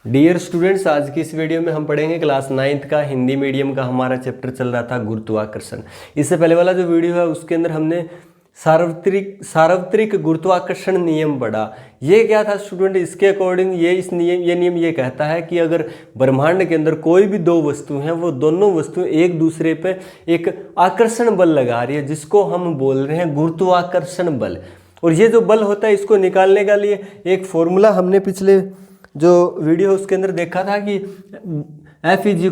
Dear students, आज की इस वीडियो में हम पढ़ेंगे क्लास 9th का हिंदी मीडियम का हमारा चैप्टर चल रहा था गुरुत्वाकर्षण। इससे पहले वाला जो वीडियो है उसके अंदर हमने सार्वत्रिक गुरुत्वाकर्षण नियम पढ़ा। ये क्या था स्टूडेंट? इसके अकॉर्डिंग ये नियम ये कहता है कि अगर ब्रह्मांड के अंदर कोई भी दो वस्तु हैं, वो दोनों वस्तुएं एक दूसरे पे एक आकर्षण बल लगा रही है, जिसको हम बोल रहे हैं गुरुत्वाकर्षण बल। और ये जो बल होता है, इसको निकालने के लिए एक फॉर्मूला हमने पिछले जो वीडियो है उसके अंदर देखा था कि F =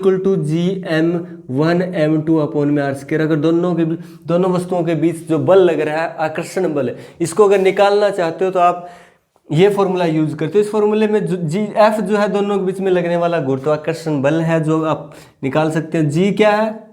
Gm1m2/r²। अगर दोनों वस्तुओं के बीच जो बल लग रहा है, आकर्षण बल है, इसको अगर निकालना चाहते हो तो आप ये फॉर्मूला यूज करते हो। इस फॉर्मूले में F जो है दोनों के बीच में लगने वाला गुरुत्वाकर्षण बल है, जो आप निकाल सकते हो। G क्या है?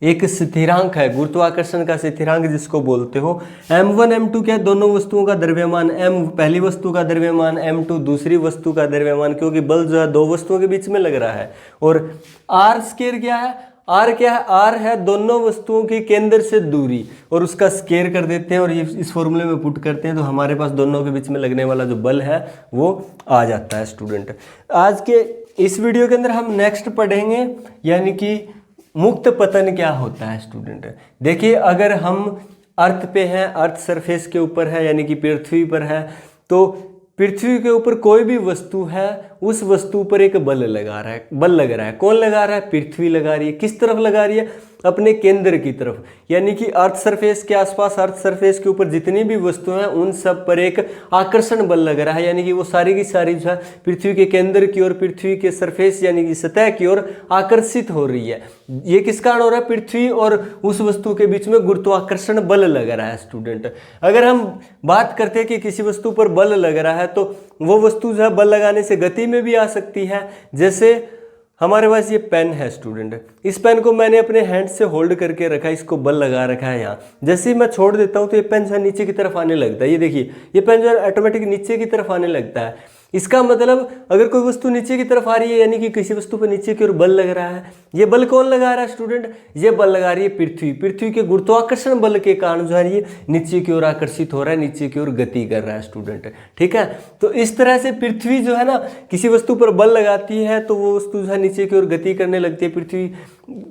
एक स्थिरांक है, गुरुत्वाकर्षण का स्थिरांक जिसको बोलते हो। m1 m2 क्या है? दोनों वस्तुओं का द्रव्यमान। m पहली वस्तु का द्रव्यमान, m2 दूसरी वस्तु का द्रव्यमान, क्योंकि बल जो है दो वस्तुओं के बीच में लग रहा है। और r² क्या है? r क्या है? r है दोनों वस्तुओं की केंद्र से दूरी, और उसका स्क्वायर कर देते हैं और ये इस फॉर्मूले में पुट करते हैं, तो हमारे पास दोनों के बीच में लगने वाला जो बल है वो आ जाता है स्टूडेंट। आज के इस वीडियो के अंदर हम नेक्स्ट पढ़ेंगे, यानी कि मुक्त पतन क्या होता है स्टूडेंट। देखिए, अगर हम अर्थ पे हैं, अर्थ सरफेस के ऊपर है, यानी कि पृथ्वी पर है, तो पृथ्वी के ऊपर कोई भी वस्तु है, उस वस्तु पर एक बल लग रहा है। कौन लगा रहा है? पृथ्वी लगा रही है। किस तरफ लगा रही है? अपने केंद्र की तरफ, यानी कि अर्थ सरफेस के आसपास, अर्थ सरफेस के ऊपर जितनी भी वस्तुएं हैं उन सब पर एक आकर्षण बल लग रहा है, यानी कि वो सारी की सारी जो है पृथ्वी के केंद्र की ओर, पृथ्वी के सरफेस यानी कि सतह की ओर आकर्षित हो रही है। ये किस कारण हो रहा है? पृथ्वी और उस वस्तु के बीच में गुरुत्वाकर्षण बल लग रहा है स्टूडेंट। अगर हम बात करते हैं कि किसी वस्तु पर बल लग रहा है, तो वो वस्तु जो है बल लगाने से गति में भी आ सकती है। जैसे हमारे पास ये पेन है स्टूडेंट, इस पेन को मैंने अपने हैंड से होल्ड करके रखा है, इसको बल लगा रखा है यहाँ। जैसे ही मैं छोड़ देता हूँ तो ये पेन जो है नीचे की तरफ आने लगता है। ये देखिए, ये पेन जो है ऑटोमेटिक नीचे की तरफ आने लगता है। इसका मतलब अगर कोई वस्तु नीचे की तरफ आ रही है, यानी कि किसी वस्तु पर नीचे की ओर बल लग रहा है। ये बल कौन लगा रहा है स्टूडेंट? ये बल लगा रही है पृथ्वी के गुरुत्वाकर्षण बल के कारण जो है ये नीचे की ओर आकर्षित हो रहा है, नीचे की ओर गति कर रहा है स्टूडेंट। ठीक है, तो इस तरह से पृथ्वी जो है ना, किसी वस्तु पर बल लगाती है तो वो वस्तु जो है नीचे की ओर गति करने लगती है, पृथ्वी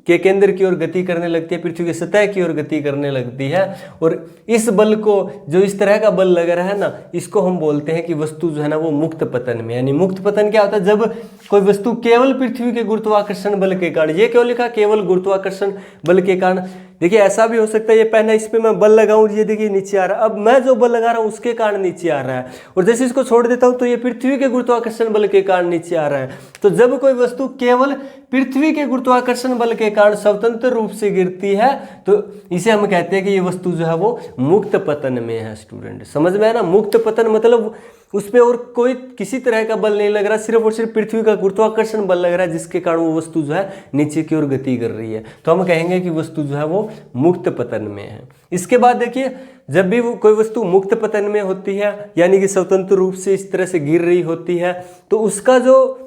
के केंद्र की ओर गति करने लगती है, पृथ्वी की सतह की ओर गति करने लगती है। और इस बल को, जो इस तरह का बल लग रहा है ना, इसको हम बोलते हैं कि वस्तु जो है ना वो मुक्त पतन में। यानी मुक्त पतन क्या होता है? जब कोई वस्तु केवल पृथ्वी के गुरुत्वाकर्षण बल के कारण, ये क्यों लिखा? केवल गुरुत्वाकर्षण बल के कारण। देखिए, ऐसा भी हो सकता है ये पेन है, इस पे मैं बल लगाऊं, ये देखिए नीचे आ रहा है। अब मैं जो बल लगा रहा हूं उसके कारण नीचे आ रहा है, और जैसे इसको छोड़ देता हूं तो ये पृथ्वी के गुरुत्वाकर्षण बल के कारण नीचे आ रहा है। तो जब कोई वस्तु केवल पृथ्वी के गुरुत्वाकर्षण बल के कारण स्वतंत्र रूप से गिरती है, तो इसे हम कहते हैं कि ये वस्तु जो है वो मुक्त पतन में है स्टूडेंट। समझ में है ना? मुक्त पतन मतलब उस पर और कोई किसी तरह का बल नहीं लग रहा, सिर्फ और सिर्फ पृथ्वी का गुरुत्वाकर्षण बल लग रहा है, जिसके कारण वो वस्तु जो है नीचे की ओर गति कर रही है। तो हम कहेंगे कि वस्तु जो है वो मुक्त पतन में है। इसके बाद देखिए, जब भी कोई वस्तु मुक्त पतन में होती है, यानी कि स्वतंत्र रूप से इस तरह से गिर रही होती है, तो उसका जो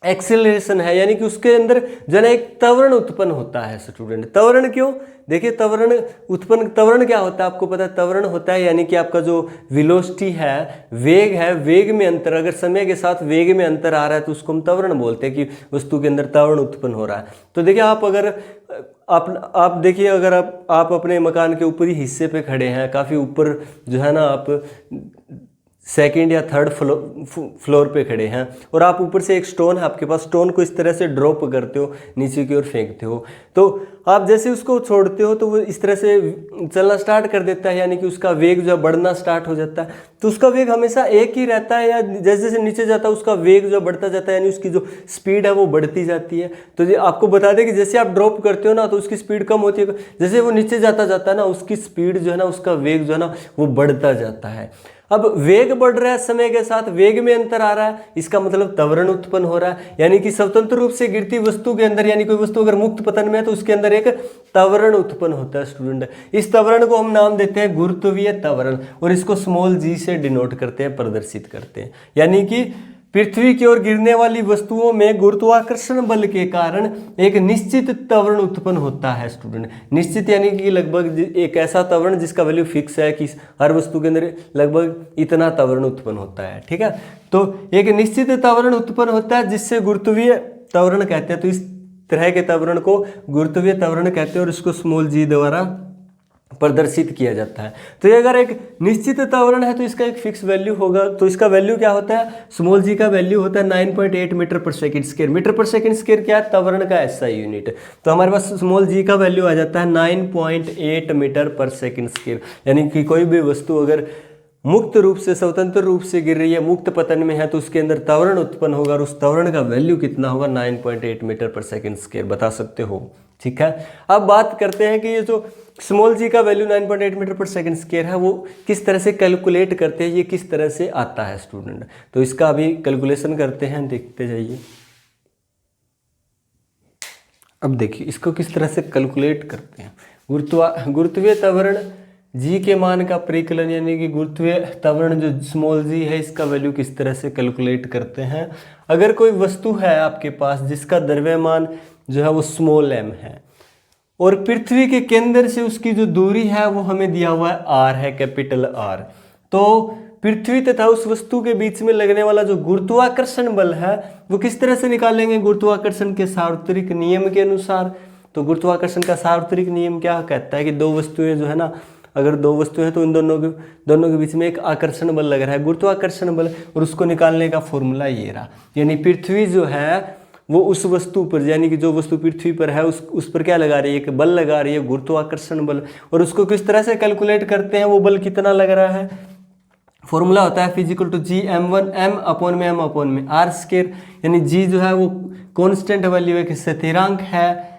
एक्सेलरेशन है, यानी कि उसके अंदर जो है एक त्वरण उत्पन्न होता है स्टूडेंट। त्वरण क्यों? देखिए, त्वरण क्या होता है आपको पता है? त्वरण होता है यानी कि आपका जो वेलोसिटी है, वेग में अंतर, अगर समय के साथ वेग में अंतर आ रहा है तो उसको हम त्वरण बोलते हैं कि वस्तु के अंदर त्वरण उत्पन्न हो रहा है। तो देखिए, आप देखिए, अगर आप अपने मकान के ऊपरी हिस्से पे खड़े हैं, काफ़ी ऊपर जो है ना, आप सेकंड या थर्ड फ्लोर पे खड़े हैं, और आप ऊपर से एक स्टोन है आपके पास, स्टोन को इस तरह से ड्रॉप करते हो, नीचे की ओर फेंकते हो, तो आप जैसे उसको छोड़ते हो तो वो इस तरह से चलना स्टार्ट कर देता है, यानी कि उसका वेग जो है बढ़ना स्टार्ट हो जाता है। तो उसका वेग हमेशा एक ही रहता है, या जैसे जैसे नीचे जाता है उसका वेग जो बढ़ता जाता है, यानी उसकी जो स्पीड है वो बढ़ती जाती है। तो ये आपको बता दें कि जैसे आप ड्रॉप करते हो ना तो उसकी स्पीड कम होती है, जैसे वो नीचे जाता है ना, उसकी स्पीड जो है ना, उसका वेग जो है ना वो बढ़ता जाता है। अब वेग बढ़ रहा है, समय के साथ वेग में अंतर आ रहा है, इसका मतलब त्वरण उत्पन्न हो रहा है, यानी कि स्वतंत्र रूप से गिरती वस्तु के अंदर, यानी कोई वस्तु अगर मुक्त पतन में है तो उसके अंदर एक त्वरण उत्पन्न होता है स्टूडेंट। इस त्वरण को हम नाम देते हैं गुरुत्वीय त्वरण, और इसको स्मॉल g से डिनोट करते हैं, प्रदर्शित करते हैं। यानी कि पृथ्वी की ओर गिरने वाली वस्तुओं में गुरुत्वाकर्षण बल के कारण एक निश्चित त्वरण उत्पन्न होता है स्टूडेंट। निश्चित यानी कि लगभग एक ऐसा त्वरण जिसका वैल्यू फिक्स है कि हर वस्तु के अंदर लगभग इतना त्वरण उत्पन्न होता है, ठीक है। तो एक निश्चित त्वरण उत्पन्न होता है जिससे गुरुत्वीय त्वरण कहते हैं। तो इस तरह के त्वरण को गुरुत्वीय त्वरण कहते हैं और इसको स्मॉल जी द्वारा प्रदर्शित किया जाता है। तो ये अगर एक निश्चित त्वरण है तो इसका एक फिक्स वैल्यू होगा। तो इसका वैल्यू क्या होता है, स्मॉल जी का वैल्यू होता है 9.8 metre per second square. Metre per second square क्या है, त्वरण का ऐसा यूनिट। तो हमारे पास स्मॉल जी का वैल्यू आ जाता है 9.8 मीटर पर सेकंड स्क्वायर। यानी कि कोई भी वस्तु अगर मुक्त रूप से स्वतंत्र रूप से गिर रही है, मुक्त पतन में है, तो उसके अंदर त्वरण उत्पन्न होगा और उस त्वरण का वैल्यू कितना होगा, 9.8 मीटर पर सेकंड स्क्वायर बता सकते हो, ठीक है। अब बात करते हैं कि ये जो स्मॉल जी का value 9.8 metre per second square है वो किस तरह से कैलकुलेट करते हैं, ये किस तरह से आता है स्टूडेंट। तो इसका अभी कैलकुलेशन करते हैं, देखते जाइए। अब देखिए इसको किस तरह से कैलकुलेट करते हैं। गुरुत्वीय त्वरण जी के मान का परिकलन यानी कि गुरुत्वीय त्वरण जो स्मॉल जी है इसका वैल्यू किस तरह से कैलकुलेट करते हैं। अगर कोई वस्तु है आपके पास जिसका द्रव्यमान जो है वो स्मॉल m है और पृथ्वी के केंद्र से उसकी जो दूरी है वो हमें दिया हुआ है r है, कैपिटल R। तो पृथ्वी तथा उस वस्तु के बीच में लगने वाला जो गुरुत्वाकर्षण बल है वो किस तरह से निकालेंगे, गुरुत्वाकर्षण के सार्वत्रिक नियम के अनुसार। तो गुरुत्वाकर्षण का सार्वत्रिक नियम क्या कहता है कि दो वस्तुएं जो है ना, अगर दो वस्तु है तो इन दोनों के बीच में एक आकर्षण बल लग रहा है, गुरुत्वाकर्षण बल, और उसको निकालने का फॉर्मूला ये रहा। यानी पृथ्वी जो है वो उस वस्तु पर, यानी कि जो वस्तु पृथ्वी पर है उस पर क्या लगा रही है, एक बल लगा रही है, गुरुत्वाकर्षण बल। और उसको किस तरह से कैलकुलेट करते हैं, वो बल कितना लग रहा है। फॉर्मूला होता है physical to G m1 m/m/m r square. यानी जी जो है वो कॉन्स्टेंट वैल्यू है कि स्थिरांक है,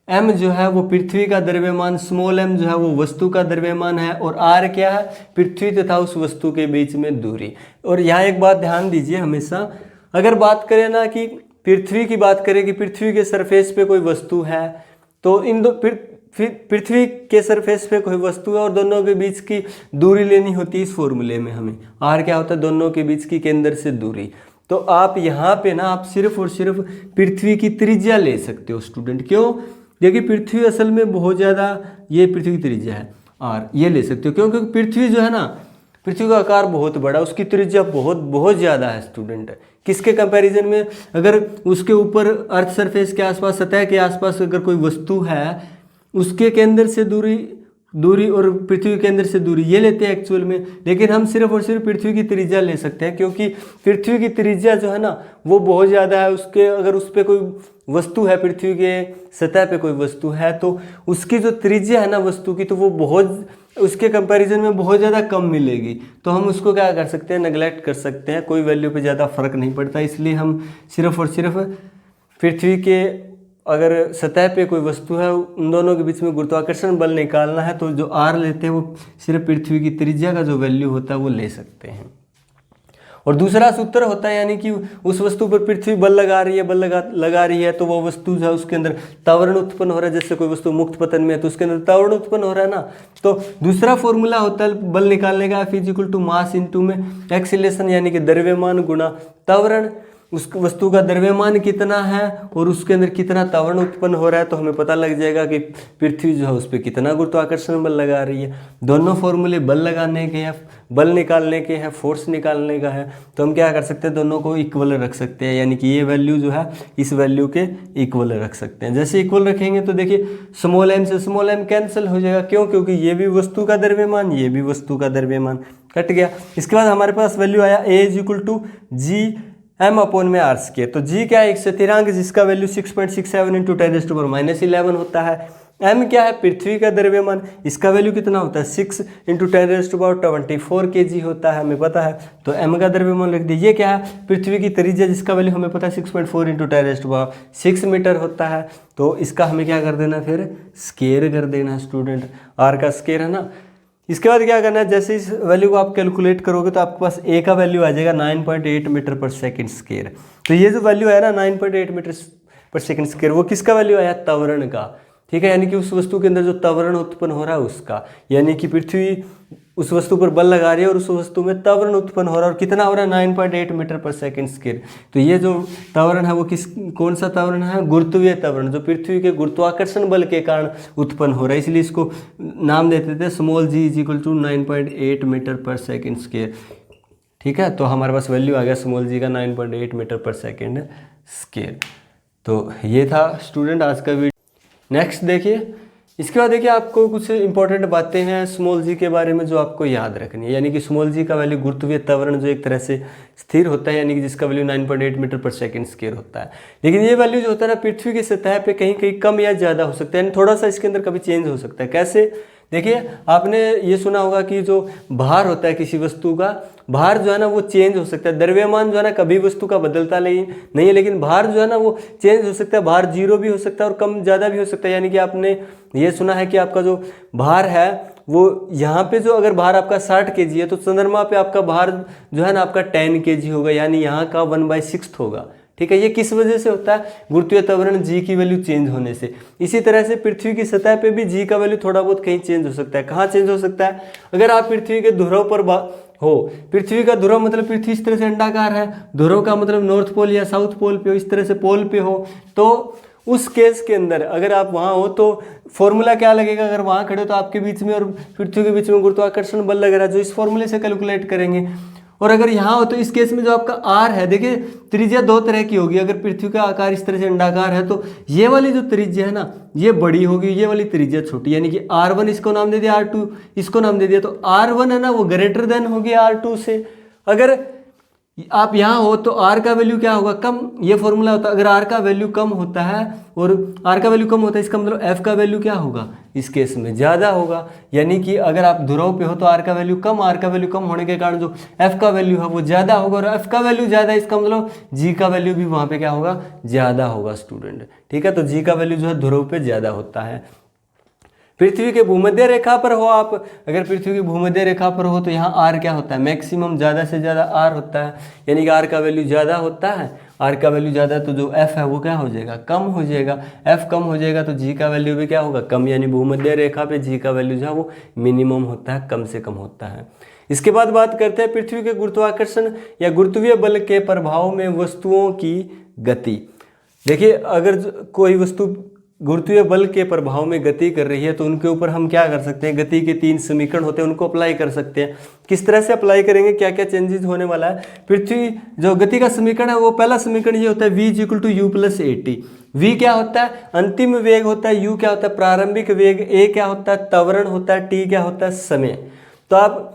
m जो है वो पृथ्वी का द्रव्यमान, स्मॉल m जो है वो वस्तु का द्रव्यमान है, और r क्या है, पृथ्वी तथा उस वस्तु के बीच में दूरी। और यहाँ एक बात ध्यान दीजिए, हमेशा अगर बात करें ना कि पृथ्वी की बात करें कि पृथ्वी के सरफेस पे कोई वस्तु है, तो इन दो पृथ्वी के सरफेस पे कोई वस्तु है और दोनों के बीच की दूरी लेनी होती है। इस फॉर्मूले में हमें r क्या होता है, दोनों के बीच की केंद्र से दूरी। तो आप यहाँ पे ना आप सिर्फ और सिर्फ पृथ्वी की त्रिज्या ले सकते हो स्टूडेंट। क्यों, देखिए पृथ्वी असल में बहुत ज़्यादा, ये पृथ्वी की त्रिज्या है r, ये ले सकते हो क्योंकि पृथ्वी जो है ना, पृथ्वी का आकार बहुत बड़ा, उसकी त्रिज्या बहुत ज़्यादा है स्टूडेंट। किसके कंपैरिजन में, अगर उसके ऊपर अर्थ सरफेस के आसपास, सतह के आसपास अगर कोई वस्तु है, उसके केंद्र से दूरी और पृथ्वी के अंदर से दूरी ये लेते हैं एक्चुअल में। लेकिन हम सिर्फ और सिर्फ पृथ्वी की त्रिज्या ले सकते हैं क्योंकि पृथ्वी की त्रिज्या जो है ना वो बहुत ज़्यादा है। उसके अगर उस पर कोई वस्तु है, पृथ्वी के सतह पे कोई वस्तु है, तो उसकी जो त्रिज्या है ना वस्तु की, तो वो बहुत, उसके कंपैरिजन में बहुत ज़्यादा कम मिलेगी। तो हम उसको क्या कर सकते हैं, नेगलेक्ट कर सकते हैं, कोई वैल्यू पे ज़्यादा फर्क नहीं पड़ता। इसलिए हम सिर्फ और सिर्फ पृथ्वी के, अगर सतह पे कोई वस्तु है, उन दोनों के बीच में गुरुत्वाकर्षण बल निकालना है तो जो r लेते हैं वो सिर्फ पृथ्वी की त्रिज्या का जो वैल्यू होता है वो ले सकते हैं। और दूसरा सूत्र होता है, यानी कि उस वस्तु पर पृथ्वी बल लगा रही है, लगा रही है, तो वो वस्तु जो है उसके अंदर त्वरण उत्पन्न हो रहा है। जैसे कोई वस्तु मुक्त पतन में है तो उसके अंदर त्वरण उत्पन्न हो रहा है ना। तो दूसरा फॉर्मूला होता है बल निकालने का, F = मास इंटू में एक्सीलरेशन, यानी कि द्रव्यमान गुणा त्वरण। उस वस्तु का द्रव्यमान कितना है और उसके अंदर कितना त्वरण उत्पन्न हो रहा है, तो हमें पता लग जाएगा कि पृथ्वी जो है उस पर कितना गुरुत्वाकर्षण बल लगा रही है। दोनों फॉर्मूले बल लगाने के हैं, बल निकालने के हैं, फोर्स निकालने का है। तो हम क्या कर सकते हैं, दोनों को इक्वल रख सकते हैं, यानी कि ये वैल्यू जो है इस वैल्यू के इक्वल रख सकते हैं। जैसे इक्वल रखेंगे तो देखिए स्मॉल m से स्मॉल m कैंसिल हो जाएगा। क्यों, क्योंकि ये भी वस्तु का द्रव्यमान, ये भी वस्तु का द्रव्यमान, कट गया। इसके बाद हमारे पास वैल्यू आया A = G m/r स्क्वायर। तो g क्या है, एक स्थिरांक जिसका वैल्यू 6.67 × 10⁻11 होता है। m क्या है, पृथ्वी का द्रव्यमान, इसका वैल्यू कितना होता है, 6 × 10⁻24 kg होता है, हमें पता है। तो m का द्रव्यमान लिख दिया। ये क्या है, पृथ्वी की त्रिज्या जिसका वैल्यू हमें पता है 6.4 × 10⁻6 मीटर होता है। तो इसका हमें क्या कर देना, फिर स्क्वायर कर देना स्टूडेंट, r का स्क्वायर है ना। इसके बाद क्या करना है, जैसे इस वैल्यू को आप कैलकुलेट करोगे तो आपके पास a का वैल्यू आ जाएगा 9.8 मीटर पर सेकंड स्क्वायर। तो ये जो वैल्यू है ना 9.8 मीटर पर सेकंड स्क्वायर, वो किसका वैल्यू आया, त्वरण का, ठीक है। यानी कि उस वस्तु के अंदर जो त्वरण उत्पन्न हो रहा है उसका, यानी कि पृथ्वी उस वस्तु पर बल लगा रही है और उस वस्तु में त्वरण उत्पन्न हो रहा है, और कितना हो रहा है 9.8 मीटर पर सेकंड स्क्वायर। तो ये जो त्वरण है वो कौन सा त्वरण है, गुरुत्वीय त्वरण, जो पृथ्वी के गुरुत्वाकर्षण बल के कारण उत्पन्न हो रहा है, इसलिए इसको नाम देते थे small G is equal to 9.8 metre per second square. ठीक है, तो हमारे पास वैल्यू आ गया स्मॉल जी का 9.8 मीटर पर सेकंड स्क्वायर। तो ये था स्टूडेंट आज का वीडियो। नेक्स्ट देखिए, इसके बाद देखिए आपको कुछ इंपॉर्टेंट बातें हैं स्मॉल जी के बारे में जो आपको याद रखनी है। यानी कि स्मॉल जी का वैल्यू गुरुत्वीय त्वरण जो एक तरह से स्थिर होता है, यानी कि जिसका value 9.8 metre per second square होता है। लेकिन ये वैल्यू जो होता है ना पृथ्वी की सतह पे कहीं कहीं कम या ज़्यादा हो सकता है, यानी थोड़ा सा इसके अंदर कभी चेंज हो सकता है। कैसे, देखिए आपने ये सुना होगा कि जो भार होता है किसी वस्तु का, भार जो है ना वो चेंज हो सकता है। द्रव्यमान जो है ना कभी वस्तु का बदलता नहीं है, लेकिन भार जो है ना वो चेंज हो सकता है। भार जीरो भी हो सकता है और कम ज़्यादा भी हो सकता है। यानी कि आपने ये सुना है कि आपका जो भार है वो यहाँ पे जो अगर भार आपका 60 kg है तो चंद्रमा पे आपका भार जो है ना आपका 10 kg होगा, यानी यहाँ का 1/6 होगा। ठीक है, ये किस वजह से होता है, गुरुत्वीय त्वरण जी की वैल्यू चेंज होने से। इसी तरह से पृथ्वी की सतह पे भी जी का वैल्यू थोड़ा बहुत कहीं चेंज हो सकता है। कहाँ चेंज हो सकता है, अगर आप पृथ्वी के ध्रुव पर हो, पृथ्वी का ध्रुव मतलब पृथ्वी इस तरह से अंडाकार है, ध्रुव का मतलब नॉर्थ पोल या साउथ पोल पे हो, इस तरह से पोल पे हो, तो उस केस के अंदर अगर आप वहाँ हो तो फॉर्मूला क्या लगेगा, अगर वहाँ खड़े हो तो आपके बीच में और पृथ्वी के बीच में गुरुत्वाकर्षण बल लग रहा है, जो इस फॉर्मूले से कैलकुलेट करेंगे। और अगर यहाँ हो तो इस केस में जो आपका आर है, देखिए त्रिज्या दो तरह की होगी। अगर पृथ्वी का आकार इस तरह से अंडाकार है तो ये वाली जो त्रिज्या है ना ये बड़ी होगी, ये वाली त्रिज्या छोटी, यानी कि R1 इसको नाम दे दिया, R2 इसको नाम दे दिया। तो R1 है ना वो ग्रेटर देन होगी R2 से। अगर आप यहाँ हो तो R का वैल्यू क्या होगा, कम, ये फॉर्मूला होता है। अगर R का वैल्यू कम होता है और R का वैल्यू कम होता है, इसका मतलब F का वैल्यू क्या होगा, इस केस में ज़्यादा होगा। यानी कि अगर आप ध्रुव पे हो तो R का वैल्यू कम, R का वैल्यू कम होने के कारण जो F का वैल्यू है वो ज़्यादा होगा, और F का वैल्यू ज़्यादा इसका मतलब G का वैल्यू भी वहाँ पे क्या होगा, ज़्यादा होगा स्टूडेंट। ठीक है, तो G का वैल्यू जो है ध्रुव पे ज़्यादा होता है। पृथ्वी के भूमध्य रेखा पर हो आप, अगर पृथ्वी की भूमध्य रेखा पर हो तो यहाँ R क्या होता है, मैक्सिमम, ज़्यादा से ज़्यादा R होता है। यानी कि R का वैल्यू ज़्यादा होता है, R का वैल्यू ज़्यादा तो जो F है वो क्या हो जाएगा, कम हो जाएगा। F कम हो जाएगा तो G का वैल्यू भी क्या होगा, कम। यानी भूमध्य रेखा पे G का वैल्यू जो है वो मिनिमम होता है, कम से कम होता है। इसके बाद बात करते हैं पृथ्वी के गुरुत्वाकर्षण या गुरुत्वीय बल के प्रभाव में वस्तुओं की गति। देखिए अगर कोई वस्तु गुरुत्वीय बल के प्रभाव में गति कर रही है तो उनके ऊपर हम क्या कर सकते हैं, गति के 3 समीकरण होते हैं, उनको अप्लाई कर सकते हैं। किस तरह से अप्लाई करेंगे, क्या क्या चेंजेस होने वाला है। पृथ्वी जो गति का समीकरण है वो पहला समीकरण ये होता है v = u + at। v क्या होता है, अंतिम वेग होता है, u क्या होता है, प्रारंभिक वेग, a क्या होता है, त्वरण होता है, t क्या होता है, समय। तो आप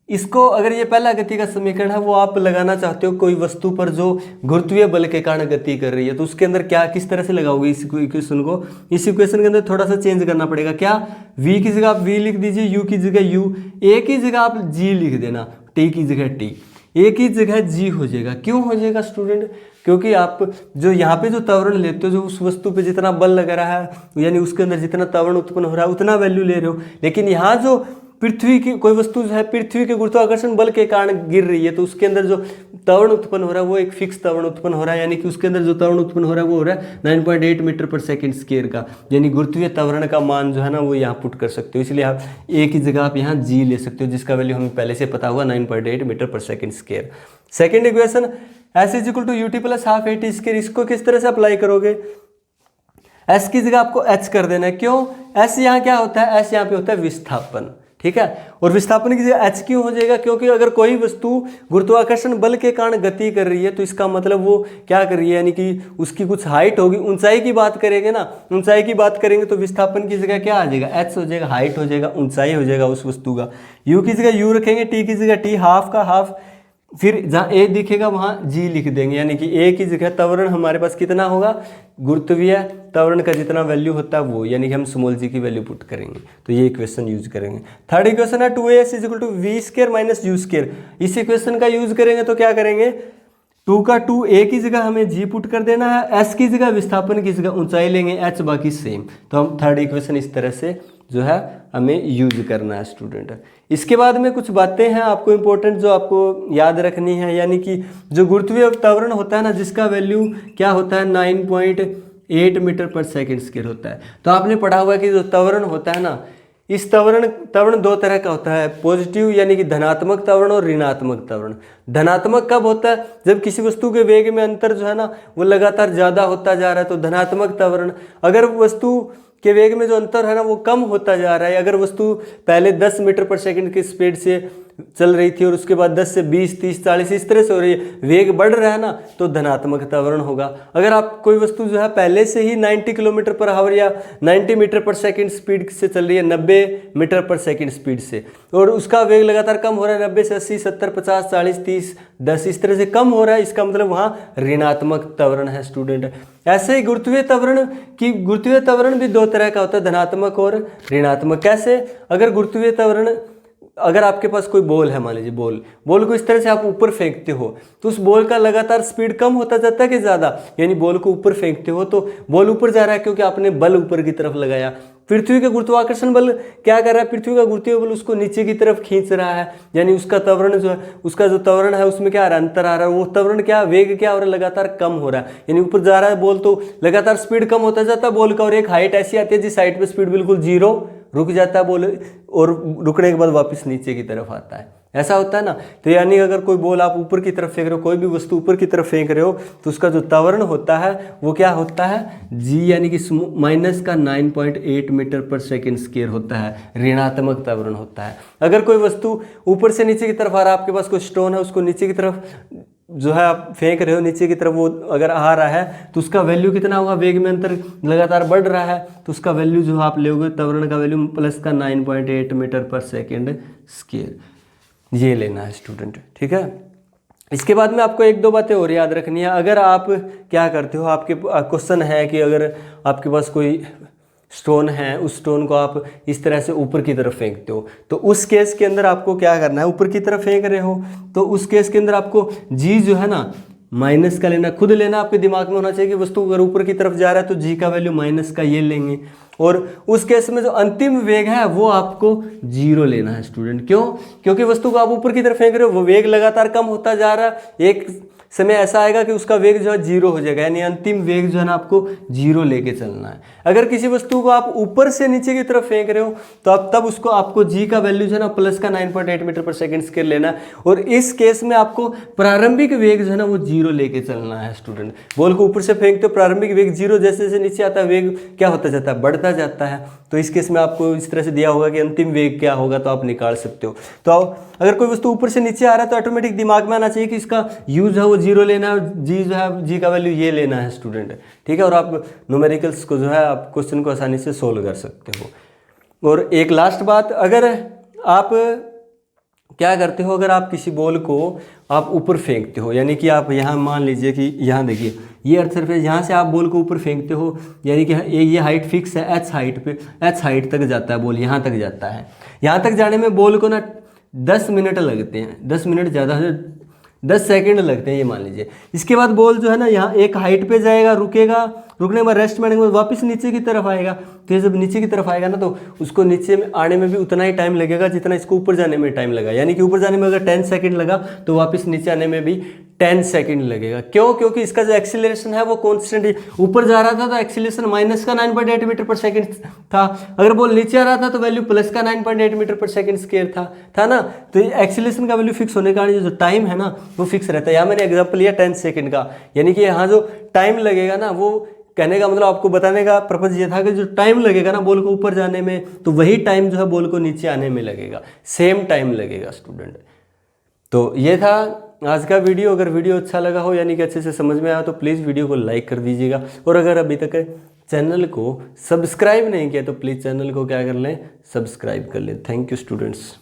इसको, अगर ये पहला गति का समीकरण है वो आप लगाना चाहते हो कोई वस्तु पर जो गुरुत्वीय बल के कारण गति कर रही है, तो उसके अंदर क्या, किस तरह से लगाओगे इस इक्वेशन को। इस इक्वेशन के अंदर थोड़ा सा चेंज करना पड़ेगा। क्या, v की जगह आप v लिख दीजिए, u की जगह u, a की जगह आप g लिख देना, t की जगह t, a की जगह g हो जाएगा। क्यों हो जाएगा स्टूडेंट, क्योंकि आप जो यहाँ पे जो त्वरण लेते हो, जो उस वस्तु पे जितना बल लग रहा है यानी उसके अंदर जितना त्वरण उत्पन्न हो रहा है उतना वैल्यू ले रहे हो। लेकिन यहाँ जो पृथ्वी की कोई वस्तु जो है पृथ्वी के गुरुत्वाकर्षण बल के कारण गिर रही है तो उसके अंदर जो त्वरण उत्पन्न हो रहा है वो एक फिक्स त्वरण उत्पन्न हो रहा है। यानी कि उसके अंदर जो त्वरण उत्पन्न हो रहा है वो हो रहा है 9.8 मीटर पर सेकंड स्क्वायर का। यानी गुरुत्वीय त्वरण का मान जो है ना वो यहाँ पुट कर सकते हो। इसलिए आप ए की जगह आप यहाँ जी ले सकते हो, जिसका वैल्यू हमें पहले से पता होगा 9.8 metre per second square. Second equation S = ut + ½ at square, इसको किस तरह से अप्लाई करोगे, S की जगह आपको H कर देना है। क्यों, S यहाँ क्या होता है, S यहाँ पे होता है विस्थापन। ठीक है, और विस्थापन की जगह H क्यों हो जाएगा, क्योंकि अगर कोई वस्तु गुरुत्वाकर्षण बल के कारण गति कर रही है तो इसका मतलब वो क्या कर रही है, यानी कि उसकी कुछ हाइट होगी, ऊंचाई की बात करेंगे ना, ऊंचाई की बात करेंगे तो विस्थापन की जगह क्या आ जाएगा, H हो जाएगा, हाइट हो जाएगा, ऊंचाई हो जाएगा उस वस्तु का। U की जगह U रखेंगे, T की जगह T, हाफ का हाफ, फिर जहाँ A दिखेगा वहाँ G लिख देंगे। यानी कि A की जगह त्वरण हमारे पास कितना होगा, गुरुत्वीय त्वरण का जितना वैल्यू होता है वो, यानी कि हम स्मॉल g की वैल्यू पुट करेंगे। तो ये इक्वेशन यूज करेंगे। थर्ड इक्वेशन है 2as = v² - u²। इस इक्वेशन का यूज करेंगे तो क्या करेंगे, 2 का 2, a की जगह हमें g पुट कर देना है, s की जगह विस्थापन की जगह ऊंचाई लेंगे, h बाकी सेम। तो हम थर्ड इक्वेशन इस तरह से जो है हमें यूज करना है स्टूडेंट। इसके बाद में कुछ बातें हैं आपको इंपॉर्टेंट जो आपको याद रखनी है। यानी कि जो गुरुत्वीय त्वरण होता है ना, जिसका वैल्यू क्या होता है 9.8 मीटर पर सेकंड स्क्वायर होता है। तो आपने पढ़ा हुआ कि जो त्वरण होता है ना, इस त्वरण दो तरह का होता है, पॉजिटिव यानी कि धनात्मक त्वरण और ऋणात्मक त्वरण। धनात्मक कब होता है? जब किसी वस्तु के वेग में अंतर जो है ना वो लगातार ज़्यादा होता जा रहा है तो धनात्मक त्वरण। अगर वस्तु के वेग में जो अंतर है ना वो कम होता जा रहा है, अगर वस्तु पहले 10 मीटर पर सेकंड की स्पीड से चल रही थी और उसके बाद 10 से 20, 30, 40 इस तरह से हो रही है, वेग बढ़ रहा है ना, तो धनात्मक त्वरण होगा। अगर आप कोई वस्तु जो है पहले से ही 90 किलोमीटर पर आवर या 90 मीटर पर सेकंड स्पीड से चल रही है, 90 मीटर पर सेकंड स्पीड से, और उसका वेग लगातार कम हो रहा है, 90 से 80, 70, 50, 40, 30, 10 इस तरह से कम हो रहा है, इसका मतलब वहाँ ऋणात्मक त्वरण है स्टूडेंट। ऐसे ही गुरुत्वीय त्वरण भी दो तरह का होता है, धनात्मक और ऋणात्मक। कैसे? अगर गुरुत्वीय त्वरण, अगर आपके पास कोई बॉल है, मान लीजिए बॉल को इस तरह से आप ऊपर फेंकते हो तो उस बॉल का लगातार स्पीड कम होता जाता है कि ज़्यादा, यानी बॉल को ऊपर फेंकते हो तो बॉल ऊपर जा रहा है क्योंकि आपने बल ऊपर की तरफ लगाया। पृथ्वी का गुरुत्वाकर्षण बल क्या कर रहा है? पृथ्वी का गुरुत्वीय बल उसको नीचे की तरफ खींच रहा है, यानी उसका त्वरण जो है, उसका जो त्वरण है उसमें क्या आ रहा है? अंतर आ रहा है। वो त्वरण क्या, वेग क्या हो रहा है? लगातार कम हो रहा है, यानी ऊपर जा रहा है बॉल तो लगातार स्पीड कम होता जाता है बॉल का, और एक हाइट ऐसी आती है जिस हाइट पे स्पीड बिल्कुल जीरो रुक जाता है बॉल, और रुकने के बाद वापस नीचे की तरफ आता है। ऐसा होता है ना। तो यानी अगर कोई बॉल आप ऊपर की तरफ फेंक रहे हो, कोई भी वस्तु ऊपर की तरफ फेंक रहे हो, तो उसका जो त्वरण होता है वो क्या होता है? जी यानी कि माइनस का 9.8 मीटर पर सेकेंड स्क्वायर होता है, ऋणात्मक त्वरण होता है। अगर कोई वस्तु ऊपर से नीचे की तरफ आ रहा है, आपके पास कोई स्टोन है, उसको नीचे की तरफ जो है आप फेंक रहे हो नीचे की तरफ, वो अगर आ रहा है तो उसका वैल्यू कितना होगा? वेग में अंतर लगातार बढ़ रहा है तो उसका वैल्यू जो आप लोगे त्वरण का वैल्यू प्लस का 9.8 मीटर पर सेकेंड स्क्वायर, ये लेना है स्टूडेंट। ठीक है। इसके बाद में आपको एक दो बातें और याद रखनी है। अगर आप क्या करते हो, आपके क्वेश्चन है कि अगर आपके पास कोई स्टोन है, उस स्टोन को आप इस तरह से ऊपर की तरफ फेंकते हो, तो उस केस के अंदर आपको क्या करना है? ऊपर की तरफ फेंक रहे हो तो उस केस के अंदर आपको जी जो है ना माइनस का लेना, खुद लेना। आपके दिमाग में होना चाहिए कि वस्तु अगर ऊपर की तरफ जा रहा है तो जी का वैल्यू माइनस का ये लेंगे, और उस केस में जो अंतिम वेग है वो आपको जीरो लेना है स्टूडेंट। क्यों? क्योंकि वस्तु को आप ऊपर की तरफ फेंक रहे हो, वो वेग लगातार कम होता जा रहा है, एक समय ऐसा आएगा कि उसका वेग जो है जीरो हो जाएगा, यानी अंतिम वेग जो है ना आपको जीरो लेके चलना है। अगर किसी वस्तु को आप ऊपर से नीचे की तरफ फेंक रहे हो तो अब तब उसको आपको जी का वैल्यू जो है ना प्लस का 9.8 मीटर पर सेकेंड स्क्वायर लेना है, और इस केस में आपको प्रारंभिक वेग जो है ना वो जीरो लेके चलना है स्टूडेंट। बॉल को ऊपर से फेंकते हो, प्रारंभिक वेग जीरो, जैसे जैसे नीचे आता है वेग क्या होता जाता है? बढ़ता जाता है। तो इस केस में आपको इस तरह से दिया होगा कि अंतिम वेग क्या होगा, तो आप निकाल सकते हो। तो अगर कोई वस्तु ऊपर से नीचे आ रहा है तो ऑटोमेटिक दिमाग में आना चाहिए कि इसका यूज है वो जीरो लेना है, जी जो है जी का वैल्यू ये लेना है स्टूडेंट। ठीक है। और आप न्यूमेरिकल्स को जो है आप क्वेश्चन को आसानी से सोल्व कर सकते हो। और एक लास्ट बात, अगर आप क्या करते हो, अगर आप किसी बॉल को आप ऊपर फेंकते हो, यानी कि आप यहाँ मान लीजिए कि यहाँ देखिए ये अर्थ सरफेस, यहाँ से आप बॉल को ऊपर फेंकते हो, यानी कि ये हाइट फिक्स है, एच हाइट पे, एच हाइट तक जाता है बॉल, यहाँ तक जाता है। यहाँ तक जाने में बॉल को ना 10 मिनट लगते हैं, 10 मिनट ज़्यादा से 10 सेकंड लगते हैं ये मान लीजिए। इसके बाद बॉल जो है ना यहाँ एक हाइट पे जाएगा, रुकेगा, रुकने के बाद रेस्ट मारने के बाद वापस नीचे की तरफ आएगा। तो ये जब नीचे की तरफ आएगा ना तो उसको नीचे में आने में भी उतना ही टाइम लगेगा जितना इसको ऊपर जाने में टाइम लगा, यानी कि ऊपर जाने में अगर 10 सेकंड लगा तो वापस नीचे आने में भी 10 सेकंड लगेगा। क्यों? क्योंकि इसका जो एक्सीलरेशन है वो कॉन्स्टेंट है। ऊपर जा रहा था तो एक्सीलरेशन माइनस का 9.8 मीटर पर सेकंड था, अगर बॉल नीचे आ रहा था तो वैल्यू प्लस का 9.8 मीटर पर सेकंड स्क्वायर था ना। तो एक्सीलरेशन का वैल्यू फिक्स होने का जो टाइम है ना वो फिक्स रहता है। यहाँ मैंने एग्जाम्पल लिया 10 सेकंड का, यानी कि यहाँ जो टाइम लगेगा ना, वो कहने का मतलब आपको बताने का पर्पज ये था कि जो टाइम लगेगा ना बॉल को ऊपर जाने में, तो वही टाइम जो है बॉल को नीचे आने में लगेगा, सेम टाइम लगेगा स्टूडेंट। तो ये था आज का वीडियो। अगर वीडियो अच्छा लगा हो, यानी कि अच्छे से समझ में आया, तो प्लीज़ वीडियो को लाइक कर दीजिएगा, और अगर अभी तक चैनल को सब्सक्राइब नहीं किया तो प्लीज़ चैनल को क्या कर लें? सब्सक्राइब कर लें। Thank you students.